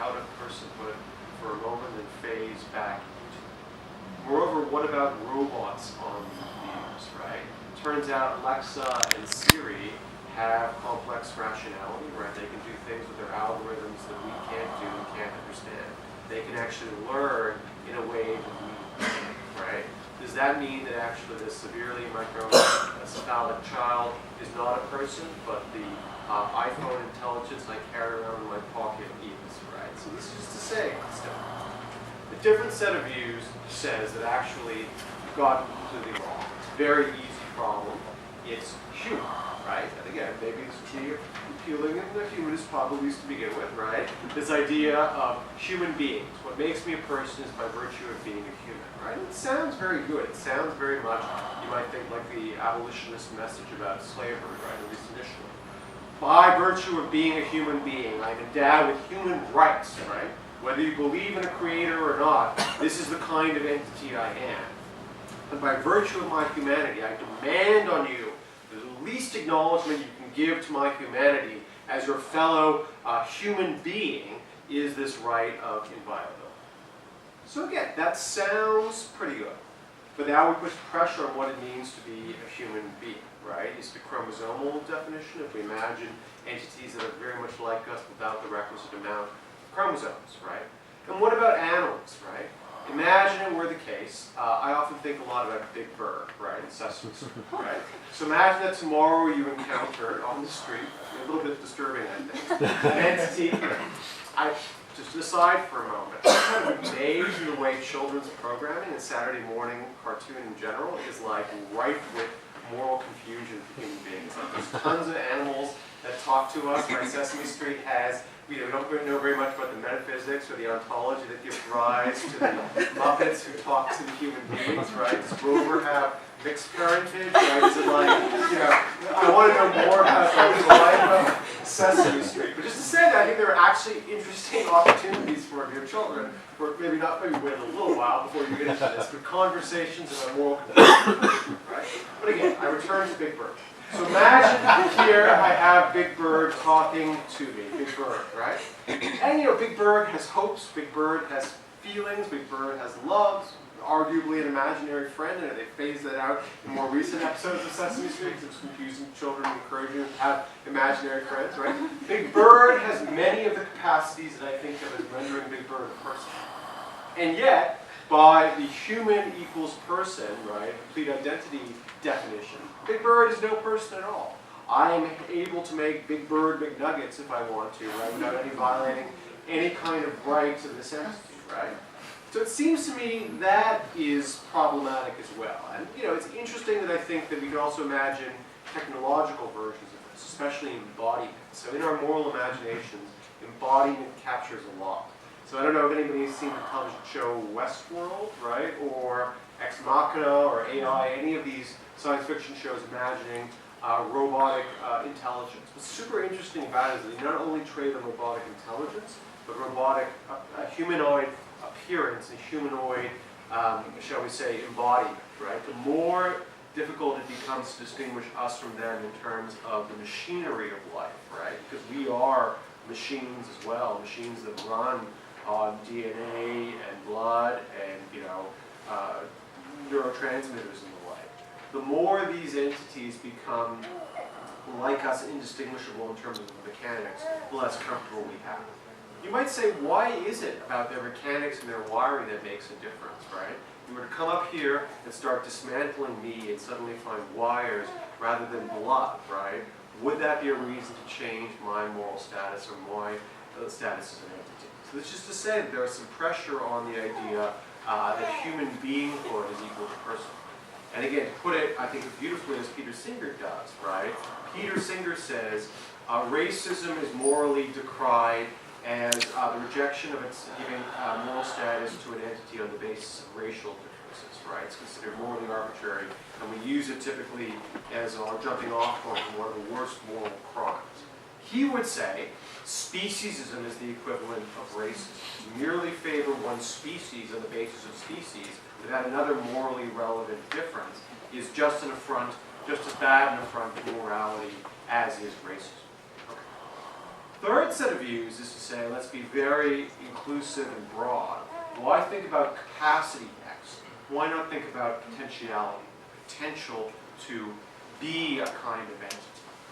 out of personhood for a moment and phase back into it. Moreover, what about robots on computers, right? Turns out Alexa and Siri have complex rationality, right? They can do things with their algorithms that we can't do and can't understand. They can actually learn in a way that we can't, right? Does that mean that actually this severely microcephalic child is not a person, but the iPhone intelligence I carry around in my pocket is, right? So this is just to say, a different set of views says that actually you've gotten completely wrong. It's a very easy problem. It's human, right? And again, maybe it's pretty appealing in the humanist probably to begin with, right? This idea of human beings. What makes me a person is by virtue of being a human, right? It sounds very good. It sounds very much, you might think, like the abolitionist message about slavery, right? At least initially. By virtue of being a human being, I'm endowed with human rights, right? Whether you believe in a creator or not, this is the kind of entity I am. And by virtue of my humanity, I demand on you the least acknowledgement you can give to my humanity as your fellow human being is this right of inviolability. So again, that sounds pretty good. But now we put pressure on what it means to be a human being, right? It's the chromosomal definition. If we imagine entities that are very much like us without the requisite amount of chromosomes, right? And what about animals, right? Imagine it were the case. I often think a lot about Big Bird, right, in Sesame Street, right? So imagine that tomorrow you encounter on the street, a little bit disturbing, I think, an entity. Just aside for a moment, I'm kind of amazed in the way children's programming and Saturday morning cartoon in general is like rife with moral confusion for human beings. Like there's tons of animals that talk to us, right? Sesame Street has, we don't know very much about the metaphysics or the ontology that gives rise to the Muppets who talk to the human beings, right? Does Grover have mixed parentage, right? Is it like, I want to know more about the life of Sesame Street. But just to say that, I think there are actually interesting opportunities for your children, for maybe wait a little while before you get into this, but conversations about moral confusion, right? But again, I return to Big Bird. So imagine here I have Big Bird talking to me, Big Bird, right? And Big Bird has hopes, Big Bird has feelings, Big Bird has loves, arguably an imaginary friend, and they phase that out in more recent episodes of Sesame Street because it's confusing children and encouraging them to have imaginary friends, right? Big Bird has many of the capacities that I think of as rendering Big Bird a person. And yet, by the human equals person, right, complete identity definition, Big Bird is no person at all. I am able to make Big Bird McNuggets if I want to, right, without any violating any kind of rights of this entity, right? So it seems to me that is problematic as well. And it's interesting that I think that we can also imagine technological versions of this, especially embodiment. So in our moral imaginations, embodiment captures a lot. So I don't know if anybody's seen the television show Westworld, right, or Ex Machina, or AI, any of these science fiction shows imagining robotic intelligence. What's super interesting about it is that you not only trade on robotic intelligence, but robotic humanoid appearance and humanoid, shall we say, embodiment, right? The more difficult it becomes to distinguish us from them in terms of the machinery of life, right? Because we are machines as well, machines that run on DNA and blood and, neurotransmitters and the like. The more these entities become like us, indistinguishable in terms of the mechanics, the less comfortable we have. You might say, why is it about their mechanics and their wiring that makes a difference, right? If you were to come up here and start dismantling me and suddenly find wires rather than blood, right? Would that be a reason to change my moral status or my status as an entity? So that's just to say that there is some pressure on the idea that human beinghood is equal to person. And again, to put it, I think, as beautifully as Peter Singer does, right? Peter Singer says, racism is morally decried as the rejection of its giving moral status to an entity on the basis of racial differences, right? It's considered morally arbitrary, and we use it typically as our jumping off point for one of the worst moral crimes. He would say speciesism is the equivalent of racism. To merely favor one species on the basis of species without another morally relevant difference is just an affront, just as bad an affront to morality as is racism. Okay. Third set of views is to say, let's be very inclusive and broad. Why think about capacity next? Why not think about potentiality, potential to be a kind of entity,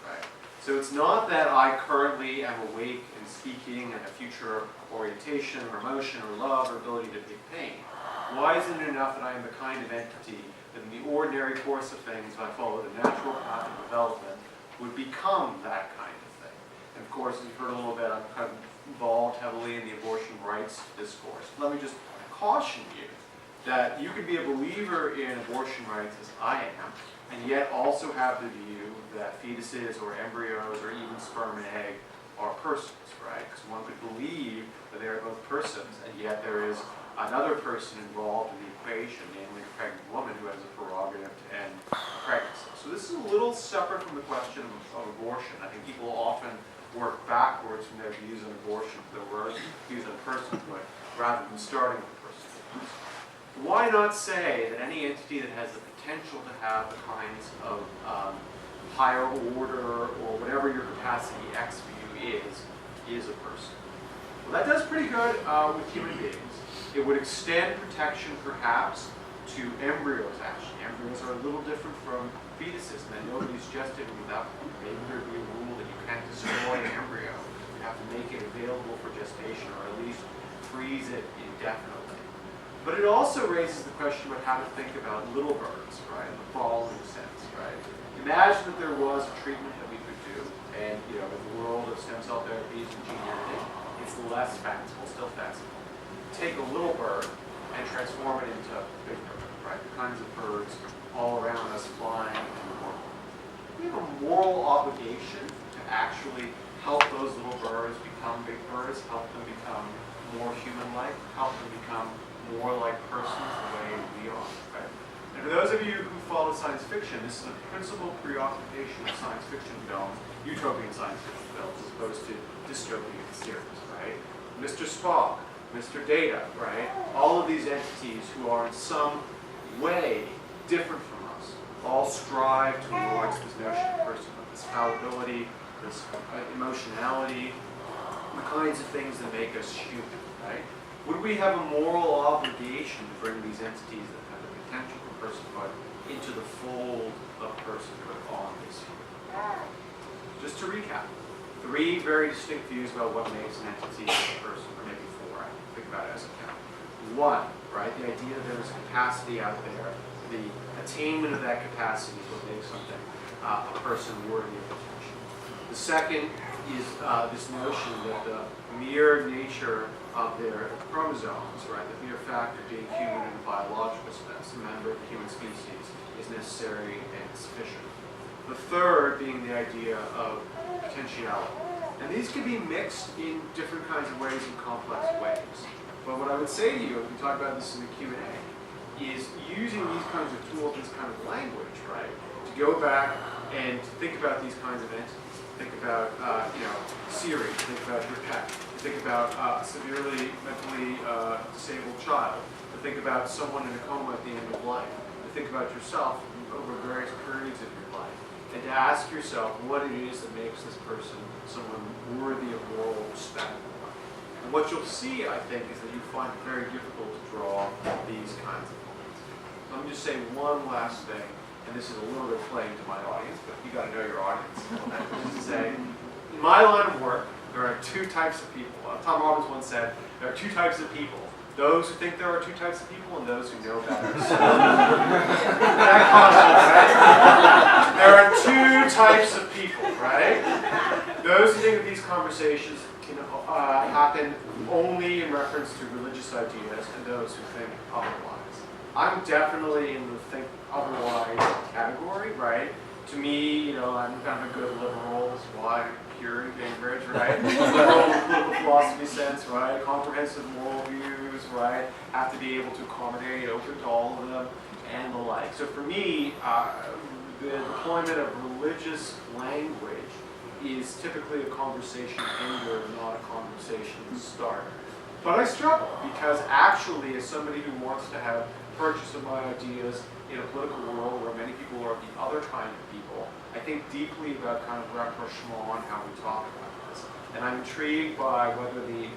right? So it's not that I currently am awake and speaking and a future orientation or emotion or love or ability to feel pain. Why isn't it enough that I am the kind of entity that in the ordinary course of things, if I follow the natural path of development, would become that kind of thing? And of course, as you've heard a little bit, I'm kind of involved heavily in the abortion rights discourse. Let me just caution you that you could be a believer in abortion rights as I am, and yet also have the view that fetuses or embryos or even sperm and egg are persons, right? Because one could believe that they are both persons, and yet there is another person involved in the equation, namely a pregnant woman who has a prerogative to end pregnancy. So this is a little separate from the question of abortion. I think people often work backwards from their views on abortion to their views on personhood, rather than starting with personhood. Why not say that any entity that has the potential to have the kinds of higher order or whatever your capacity X view is a person? Well, that does pretty good with human beings. It would extend protection perhaps to embryos, actually. Embryos are a little different from fetuses, and then nobody's suggested without maybe there'd be a rule that you can't destroy an embryo. You have to make it available for gestation, or at least freeze it indefinitely. But it also raises the question about how to think about little birds, right, in the following sense, right? Imagine that there was a treatment that we could do, and in the world of stem cell therapies and gene editing, it's less fanciful, still fanciful. Take a little bird and transform it into a big bird, right? The kinds of birds all around us flying and more. We have a moral obligation to actually help those little birds become big birds, help them become more human-like, help them become more like persons the way we are, right? And for those of you who follow science fiction, this is a principal preoccupation of science fiction films, utopian science fiction films, as opposed to dystopian series, right? Mr. Spock, Mr. Data, right? All of these entities who are in some way different from us, all strive towards this notion of personhood, this fallibility, this emotionality, the kinds of things that make us human, right? Would we have a moral obligation to bring these entities that have the potential for personhood into the fold of personhood on this earth? Just to recap, 3 very distinct views about what makes an entity a person, or maybe 4, I think about it as a count. 1, right, the idea that there's capacity out there, the attainment of that capacity is what makes something a person worthy of attention. The second is this notion that the mere nature of their chromosomes, right, the mere fact of being human in a biological sense, a member of the human species, is necessary and sufficient. The third being the idea of potentiality. And these can be mixed in different kinds of ways, in complex ways. But what I would say to you, if we talk about this in the Q&A, is using these kinds of tools, this kind of language, right, to go back and think about these kinds of entities. Think about, Siri, think about your pet, think about a severely mentally disabled child, to think about someone in a coma at the end of life, to think about yourself over various periods of your life, and to ask yourself what it is that makes this person someone worthy of moral respect. And what you'll see, I think, is that you find it very difficult to draw these kinds of lines. Let me just say one last thing, and this is a little bit playing to my audience, but you got to know your audience. Just to say, in my line of work, there are 2 types of people. Tom Robbins once said, there are 2 types of people. Those who think there are 2 types of people and those who know better. There are 2 types of people, right? Those who think that these conversations can happen only in reference to religious ideas, and those who think otherwise. I'm definitely in the think otherwise category, right? To me, I'm kind of a good liberal, that's why I'm here in Cambridge, right? Liberal in the political philosophy sense, right? Comprehensive moral views, right? Have to be able to accommodate, open to all of them, and the like. So for me, the deployment of religious language is typically a conversation ender, not a conversation starter. But I struggle, because actually, as somebody who wants to have purchase of my ideas in a political world where many people are the other kind of people, I think deeply about kind of rapprochement and how we talk about this. And I'm intrigued by whether the